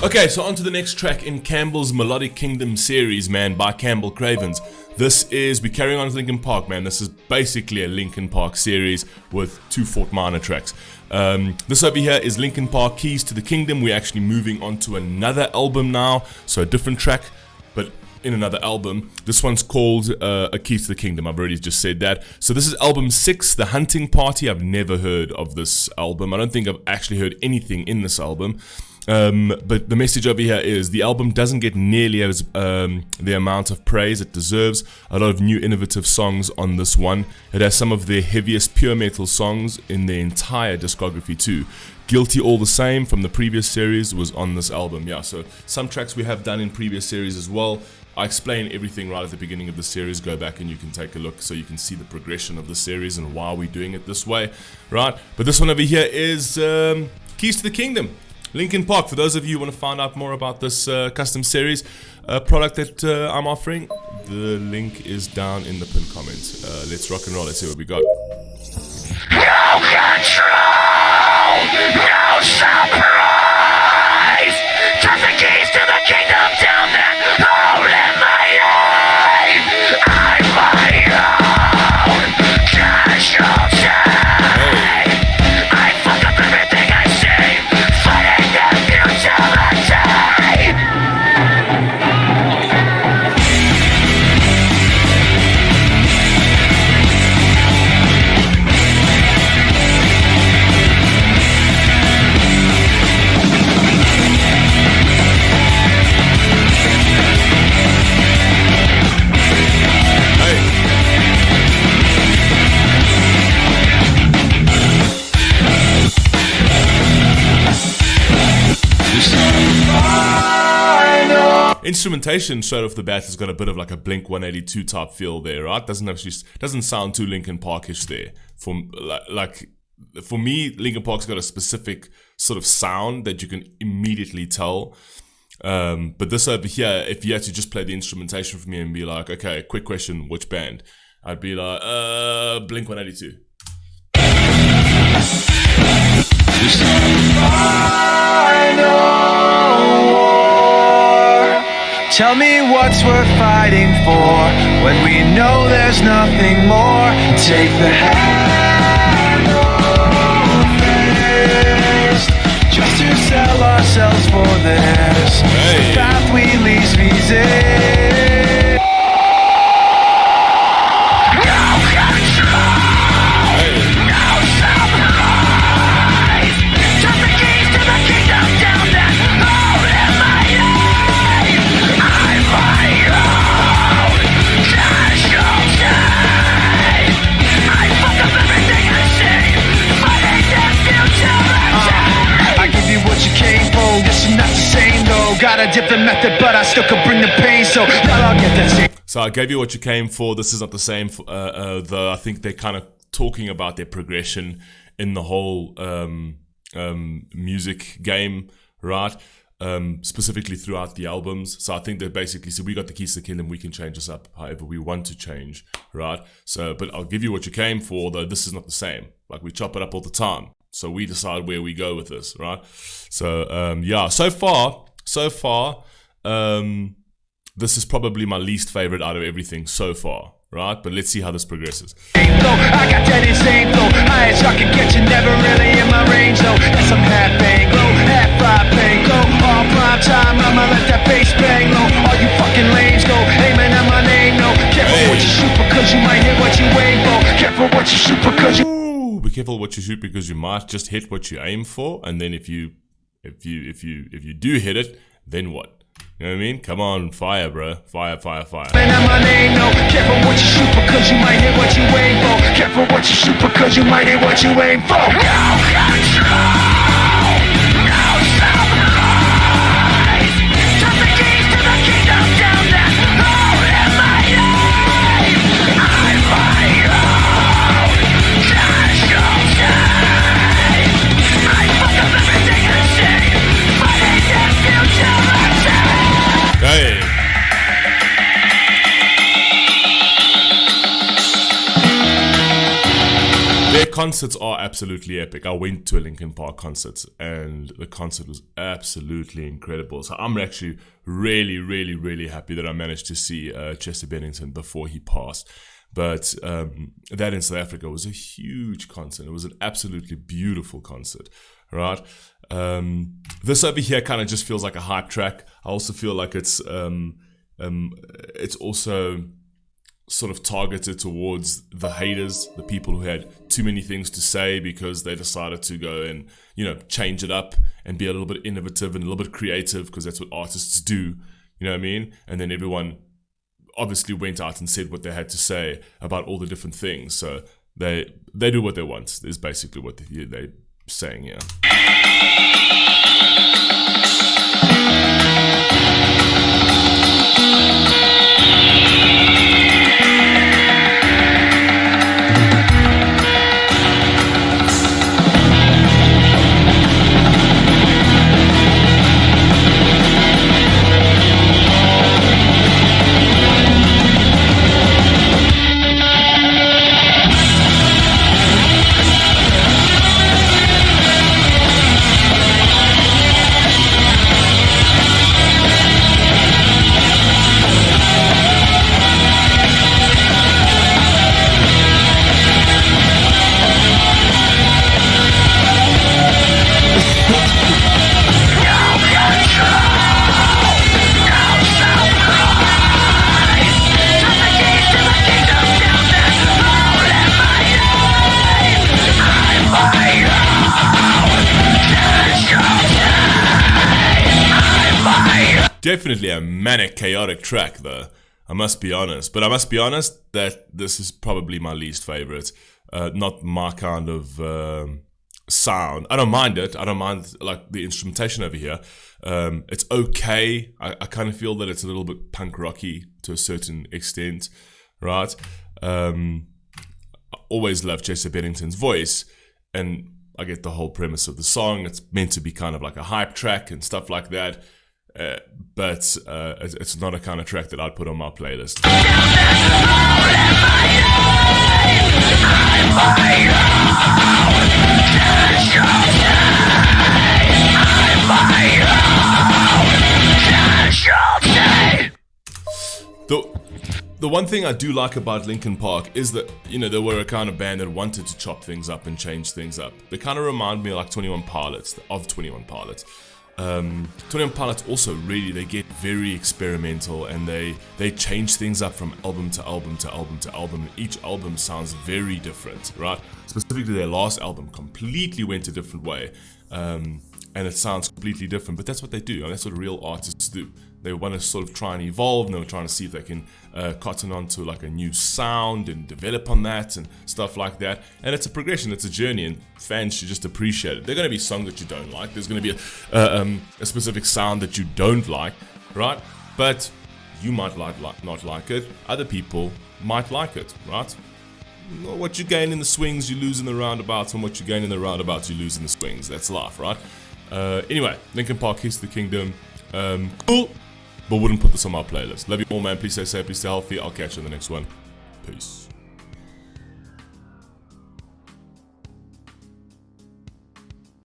Okay, so on to the next track in Campbell's Melodic Kingdom series, man, by Campbell Cravens. We're carrying on with Linkin Park, man. This is basically a Linkin Park series with 2 Fort Minor tracks. This over here is Linkin Park Keys to the Kingdom. We're actually moving on to another album now, so a different track, but in another album. This one's called A Keys to the Kingdom. I've already just said that. So this is album 6, The Hunting Party. I've never heard of this album. I don't think I've actually heard anything in this album. But the message over here is the album doesn't get nearly as the amount of praise it deserves. A lot of new innovative songs on this one. It has some of their heaviest pure metal songs in their entire discography too. Guilty All the Same from the previous series was on this album. Yeah, so some tracks we have done in previous series as well. I explain everything right at the beginning of the series. Go back and you can take a look so you can see the progression of the series and why we're doing it this way, right? But this one over here is Keys to the Kingdom. Linkin Park, for those of you who want to find out more about this custom series product that I'm offering, the link is down in the pinned comments. Let's rock and roll. Let's see what we got. No control, no surprise. Turn the keys to the kingdom down that hole in my life. I'm my own casualty. I fuck up everything I see, fighting the futility. Instrumentation straight off the bat has got a bit of like a Blink 182 type feel there, right? Doesn't sound too Linkin Parkish there. For me, Linkin Park's got a specific sort of sound that you can immediately tell. But this over here, if you had to just play the instrumentation for me and be like, okay, quick question, which band? I'd be like, Blink 182. Tell me what's worth fighting for when we know there's nothing more. Take the hand of fist just to sell ourselves for this path we least resist. No control, no surprise. Turn the keys to the kingdom down that hole in my life. I'm my own casualty. I fuck up everything I see, fighting the futility. I give you what you came for, this is not the same though. Got a different method, but I still could bring the pain, so I'll get that same. So I gave you what you came for. This is not the same, though I think they're kind of talking about their progression in the whole music game, right? Specifically throughout the albums. So I think they basically said, we got the keys to the kingdom, we can change this up however we want to change, right? So, but I'll give you what you came for, though this is not the same. Like, we chop it up all the time. So we decide where we go with this, right? So, yeah, so far, this is probably my least favorite out of everything so far, right? But let's see how this progresses. I got that insane flow, high as I can get you, never really in my range though. Yes, I'm half Anglo, half five Pango. All prime time, I'ma let that bass bang low. All you fucking lames go, aiming at my name, no. Careful what you shoot because you might hit what you aim for. Careful what you shoot because you... Ooh, be careful what you shoot because you might just hit what you aim for, and then if you do hit it, then what? You know what I mean? Come on, fire, bro. Fire. Man, my name, no. Careful what you shoot because you might hit what you aim for. Careful what you shoot because you might hit what you aim for. No control, no surprise. Turn the keys to the kingdom down that hole in my life. I'm my own casualty. I fuck up everything I see, fighting the futility. Hey. concerts are absolutely epic. I went to a Linkin Park concert, and the concert was absolutely incredible. So I'm actually really, really, really happy that I managed to see Chester Bennington before he passed. But that in South Africa was a huge concert. It was an absolutely beautiful concert, right? This over here kind of just feels like a hype track. I also feel like it's also sort of targeted towards the haters, the people who had too many things to say because they decided to go and, you know, change it up and be a little bit innovative and a little bit creative, because that's what artists do, you know what I mean? And then everyone obviously went out and said what they had to say about all the different things. So they do what they want, is basically what they're saying here. Definitely a manic, chaotic track, though. I must be honest. But I must be honest that this is probably my least favorite. Not my kind of sound. I don't mind it. I don't mind like the instrumentation over here. It's okay. I kind of feel that it's a little bit punk rocky to a certain extent, right? I always love Chester Bennington's voice, and I get the whole premise of the song. It's meant to be kind of like a hype track and stuff like that. But it's not a kind of track that I'd put on my playlist. The one thing I do like about Linkin Park is that, you know, they were a kind of band that wanted to chop things up and change things up. They kind of remind me of like 21 Pilots, of 21 Pilots. 21 Pilots also really, they get very experimental, and they change things up from album to album to album to album, and each album sounds very different, right? Specifically their last album completely went a different way, and it sounds completely different, but that's what they do, and that's what real artists do. They want to sort of try and evolve, and they're trying to see if they can cotton onto like a new sound and develop on that and stuff like that. And it's a progression, it's a journey, and fans should just appreciate it. There are going to be songs that you don't like. There's going to be a specific sound that you don't like, right? But you might not like it. Other people might like it, right? What you gain in the swings, you lose in the roundabouts, and what you gain in the roundabouts, you lose in the swings. That's life, right? Anyway, Linkin Park, Kiss the Kingdom. Cool. But wouldn't put this on my playlist. Love you all, man. Please stay safe, please stay healthy. I'll catch you in the next one. Peace.